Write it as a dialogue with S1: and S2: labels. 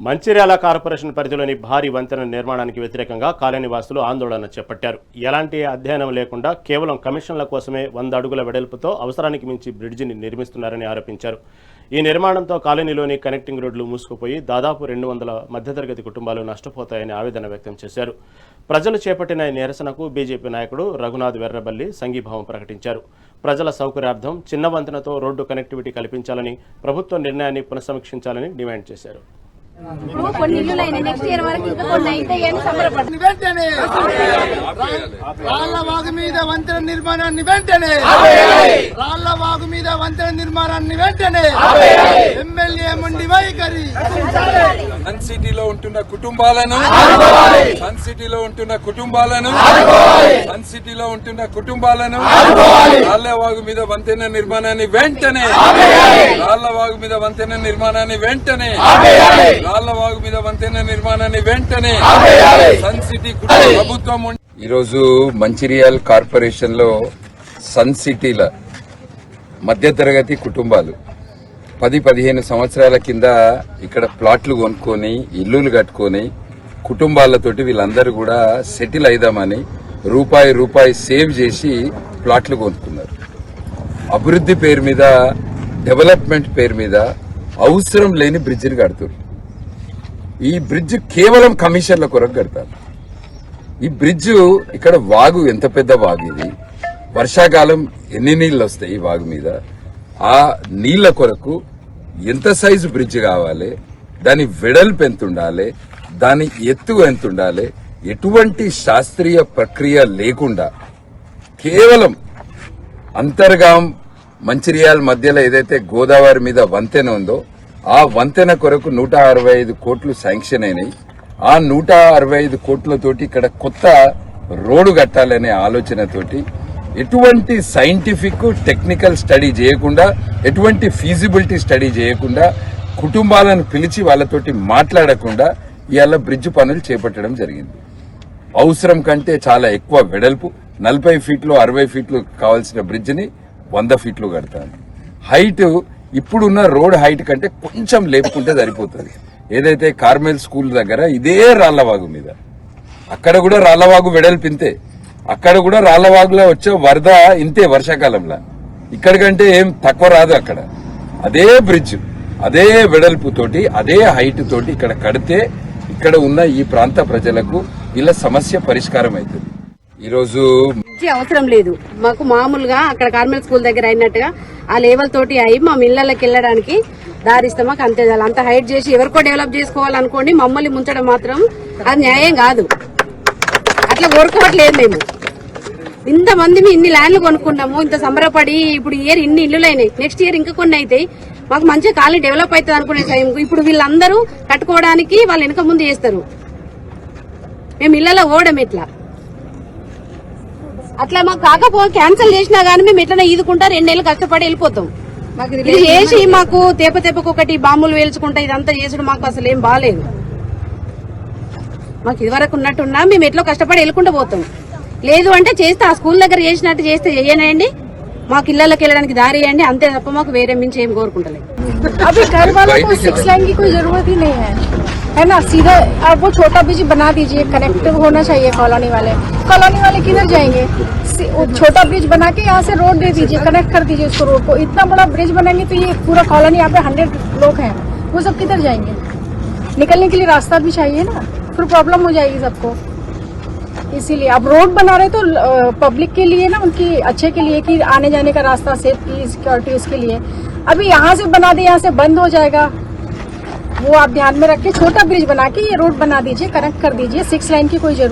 S1: Mancherial corporation పరిధిలోని భారీ వంతెన నిర్మాణానికి వ్యతిరేకంగా కాలనీ వాసులు ఆందోళన చేపట్టారు. ఎలాంటి అధ్యయనం లేకుండా కేవలం కమిషన్ల కోసమే 100 అడుగుల వెడల్పుతో అవసరానికి మించి బ్రిడ్జిని నిర్మిస్తున్నారని ఆరోపించారు. ఈ నిర్మాణంతో కాలనీలోని కనెక్టింగ్ రోడ్లు మూసుకుపోయి దాదాపు 200 మధ్యతరగతి కుటుంబాలు నష్టపోతాయని ఆవేదన వ్యక్తం చేశారు. ప్రజలు చేపట్టిన ఈ నిరసనకు బీజేపీ నాయకుడు రఘునాథ్ వెర్రబల్లి సంఘీభావం ప్రకటించారు. ప్రజల సౌకర్యార్థం చిన్న వంతెనతో రోడ్డు కనెక్టివిటీ కల్పించాలని, ప్రభుత్వ నిర్ణయాన్ని పునఃసమీక్షించాలని డిమాండ్ చేశారు.
S2: రాళ్లవాగు మీద వంతెన నిర్మాణాన్ని వెంటనే ఎమ్మెల్యే మొండి వైఖరి.
S3: సన్ సిటీలో ఉంటున్న కుటుంబాలను రాళ్లవాగు మీద వంతెన నిర్మాణాన్ని వెంటనే సన్ సిటీ ప్రభుత్వం. ఈరోజు మంచిర్యాల కార్పొరేషన్ లో సన్ సిటీల మధ్యతరగతి కుటుంబాలు 10-15 సంవత్సరాల కింద ఇక్కడ ప్లాట్లు కొనుక్కొని ఇల్లులు కట్టుకొని కుటుంబాలతోటి వీళ్ళందరూ కూడా సెటిల్ అయిదామని రూపాయి సేవ్ చేసి ప్లాట్లు కొనుక్కున్నారు. అభివృద్ధి పేరు మీద, డెవలప్మెంట్ పేరు మీద అవసరం లేని బ్రిడ్జిని కడుతున్నారు. ఈ బ్రిడ్జ్ కేవలం కమిషన్ల కొరకు కడతారు. ఈ బ్రిడ్జ్ ఇక్కడ వాగు ఎంత పెద్ద వాగు, ఇది వర్షాకాలం ఎన్ని నీళ్లు వస్తాయి ఈ వాగు మీద, ఆ నీళ్ల కొరకు ఎంత సైజు బ్రిడ్జ్ కావాలి, దాని వెడల్పు ఎంత ఉండాలి, దాని ఎత్తు ఎంత ఉండాలి, ఎటువంటి శాస్త్రీయ ప్రక్రియ లేకుండా కేవలం అంతర్గాం మంచిర్యాల మధ్యలో ఏదైతే గోదావరి మీద వంతెన ఉందో ఆ వంతెన కొరకు 165 కోట్లు శాంక్షన్ అయినాయి. ఆ 165 కోట్లతోటి ఇక్కడ కొత్త రోడ్డు కట్టాలనే ఆలోచనతోటి ఎటువంటి సైంటిఫిక్ టెక్నికల్ స్టడీ చేయకుండా, ఎటువంటి ఫీజిబిలిటీ స్టడీ చేయకుండా, కుటుంబాలను పిలిచి వాళ్ళతోటి మాట్లాడకుండా ఇవాళ బ్రిడ్జ్ పనులు చేపట్టడం జరిగింది. అవసరం కంటే చాలా ఎక్కువ వెడల్పు, 40 ఫీట్లు 60 ఫీట్లు కావాల్సిన బ్రిడ్జిని 100 ఫీట్లు కడతాను. హైట్ ఇప్పుడున్న రోడ్ హైట్ కంటే కొంచెం లేపుకుంటే సరిపోతుంది. ఏదైతే కార్మెల్ స్కూల్ దగ్గర ఇదే రాళ్లవాగు మీద, అక్కడ కూడా రాళ్లవాగు వెడల్పు ఇంతే, అక్కడ కూడా రాళ్లవాగులో వచ్చే వరద ఇంతే వర్షాకాలంలో, ఇక్కడికంటే ఏం తక్కువ రాదు. అక్కడ అదే బ్రిడ్జ్ అదే వెడల్పు తోటి అదే హైట్ తోటి ఇక్కడ కడితే ఇక్కడ ఉన్న ఈ ప్రాంత ప్రజలకు ఇలా సమస్య పరిష్కారం అవుతుంది. ఈరోజు
S4: అవసరం లేదు మాకు, మామూలుగా అక్కడ కార్మెల్ స్కూల్ దగ్గర అయినట్టుగా ఆ లెవెల్ తోటి అయి మా ఇళ్లకి వెళ్ళడానికి దారిస్తాం. మాకు అంతే, అంత హైట్ చేసి ఎవరికో డెవలప్ చేసుకోవాలనుకోండి, మమ్మల్ని ముంచడం మాత్రం అది న్యాయం కాదు. అట్లా కోరుకోవట్లేదు. మేము ఇంతమంది ఇన్ని ల్యాండ్లు కొనుక్కున్నాము, ఇంత సంబరపడి ఇప్పుడు ఇయర్ ఇన్ని ఇల్లులు అయినాయి, నెక్స్ట్ ఇయర్ ఇంకా కొన్ని అవుతాయి, మాకు మంచిగా కాలనీ డెవలప్ అవుతుంది అనుకునే టైంకు ఇప్పుడు వీళ్ళందరూ కట్టుకోవడానికి వాళ్ళు వెనక ముందు చేస్తారు. మేము ఇళ్లలో ఓడం ఎట్లా అట్లా మాకు కాకపోతే క్యాన్సిల్ చేసినా గానీ మేము ఎట్లా ఈదుకుంటా 2 నెలలు కష్టపడి వెళ్ళిపోతాం. ఇది చేసి మాకు తెప్పకు ఒకటి బాంబులు వేల్చుకుంటా ఇదంతా చేసుడు మాకు అసలు ఏం బాగాలేదు. మాకు ఇదివరకు ఉన్నట్టున్నా మేము ఎట్లా కష్టపడి వెళ్ళకుండా పోతాం. లేదు అంటే చేస్తే ఆ స్కూల్ దగ్గర చేసినట్టు చేస్తే చేయనండి, మాకు ఇళ్లకి వెళ్ళడానికి దారి వేయండి, అంతే తప్ప మాకు వేరే మించి ఏం కోరుకుంటలేదు.
S5: अभी घर वालों को 6 लाइन की कोई जरूरत ही नहीं है ना। सीधा आप वो छोटा ब्रिज बना दीजिए, कनेक्टिव होना चाहिए। कॉलोनी वाले किधर जाएंगे? छोटा ब्रिज बना के यहाँ से रोड दे दीजिए, कनेक्ट कर दीजिए उसको रोड को। इतना बड़ा ब्रिज बनाएंगे तो ये पूरा कॉलोनी यहाँ पे 100 लोग हैं, वो सब किधर जाएंगे? निकलने के लिए रास्ता भी चाहिए ना, फिर प्रॉब्लम हो जाएगी सबको। इसीलिए अब रोड बना रहे तो पब्लिक के लिए ना, उनकी अच्छे के लिए कि आने जाने का रास्ता, सेफ्टी, सिक्योरिटी, उसके लिए। अभी यहाँ से बना दे, यहाँ से बंद हो जाएगा, वो आप ध्यान में रख के छोटा ब्रिज बना के ये रोड बना दीजिए, कनेक्ट कर दीजिए। 6 लाइन की कोई जरूरत